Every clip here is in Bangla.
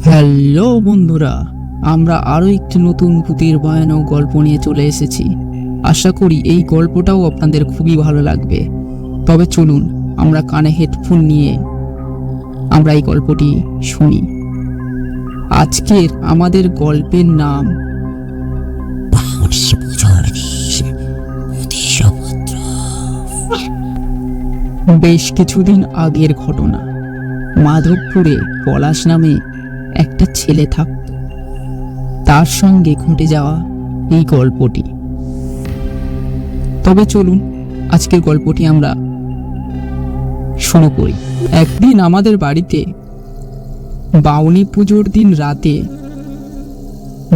হ্যালো বন্ধুরা, আমরা আরও একটি নতুন ভূতের ভয়ানক গল্প নিয়ে চলে এসেছি। আশা করি এই গল্পটাও আপনাদের খুবই ভালো লাগবে। তবে চলুন আমরা কানে হেডফোন নিয়ে আমরা এই গল্পটি শুনি। আজকের আমাদের গল্পের নাম বেশ কিছুদিন আগের ঘটনা। মাধবপুরে পলাশ নামে একটা ছেলে থাকত। তার সঙ্গে ঘটে যাওয়া এই গল্পটি। তবে চলুন আজকের গল্পটি আমরা শুরু করি। একদিন আমাদের বাড়িতে বাউনি পুজোর দিন রাতে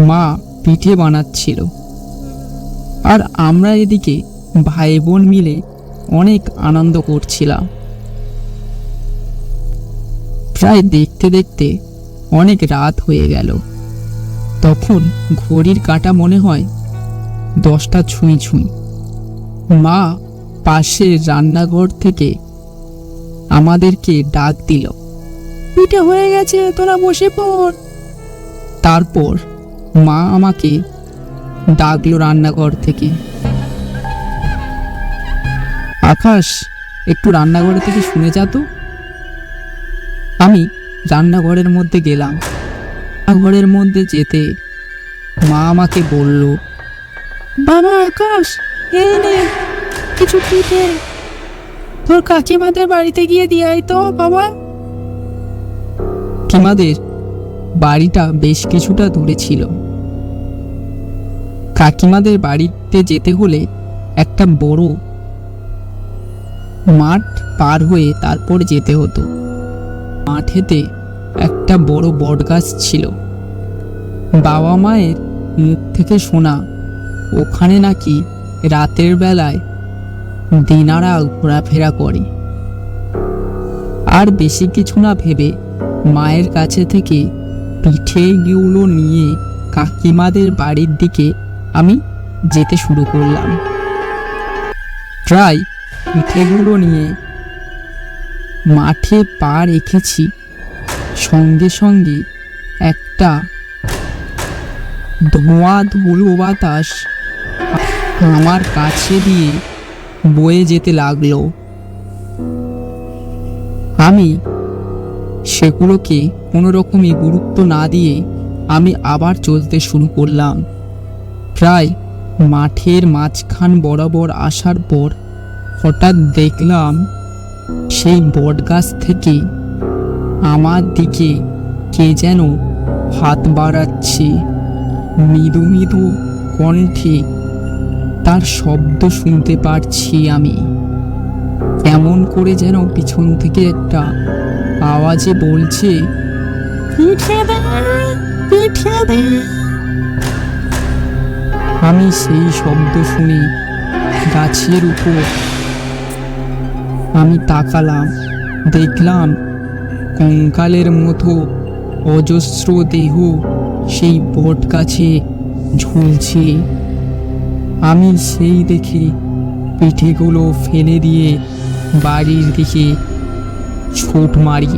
মা পিঠে বানাচ্ছিল, আর আমরা এদিকে ভাই বোন মিলে অনেক আনন্দ করছিলাম। প্রায় দেখতে দেখতে অনেক রাত হয়ে গেল। তখন ঘড়ির কাঁটা মনে হয় 10টা ছুঁই ছুঁই। মা পাশের রান্নাঘর থেকে আমাদেরকে ডাক দিল, পিঠে হয়ে গেছে, তোরা বসে পড়। তারপর মা আমাকে ডাকলো রান্নাঘর থেকে, আকাশ একটু রান্নাঘর থেকে শুনে যা তো। আমি রান্নাঘরের মধ্যে গেলাম। ঘরের মধ্যে যেতে মা আমাকে বলল, বাবা আকাশ, এই নে কিছু পিঠে, তোর কাকিমাদের বাড়িতে গিয়ে দিয়ে আয় তো বাবা। কাকিমাদের বাড়িটা বেশ কিছুটা দূরে ছিল। কাকিমাদের বাড়িতে যেতে হলে একটা বড় মাঠ পার হয়ে তারপর যেতে হতো। মাঠেতে একটা বড় বট গাছ ছিল। বাবা মায়ের মুখ থেকে শোনা ওখানে নাকি রাতের বেলায় দিনারা ঘোরাফেরা করে। আর বেশি কিছু না ভেবে মায়ের কাছে থেকে পিঠেগুলো নিয়ে কাকিমাদের বাড়ির দিকে আমি যেতে শুরু করলাম। প্রায় পিঠেগুলো নিয়ে মাঠে পা রেখেছি, সঙ্গে সঙ্গে একটা ধোঁয়া ধুলো বাতাস আমার কাছে দিয়ে বয়ে যেতে লাগলো। আমি সেগুলোকে কোনো রকমই গুরুত্ব না দিয়ে আমি আবার চলতে শুরু করলাম। প্রায় মাঠের মাঝখান বরাবর আসার পর হঠাৎ দেখলাম সেই বট গাছ থেকে আমার দিকে কে যেন হাত বাড়াচ্ছে। মৃদু মৃদু কণ্ঠে তার শব্দ শুনতে পারছি আমি। কেমন করে যেন পিছন থেকে একটা আওয়াজে বলছে, পিঠে দে, পিঠে দে। আমি সেই শব্দ শুনে গাছের উপর আমি তাকালাম। দেখলাম কঙ্কালের মতো অজস্র দেহ সেই বট গাছে ঝুলছে। আমি সেই দেখে পিঠেগুলো ফেলে দিয়ে বাড়ির দিকে ছুট মারি।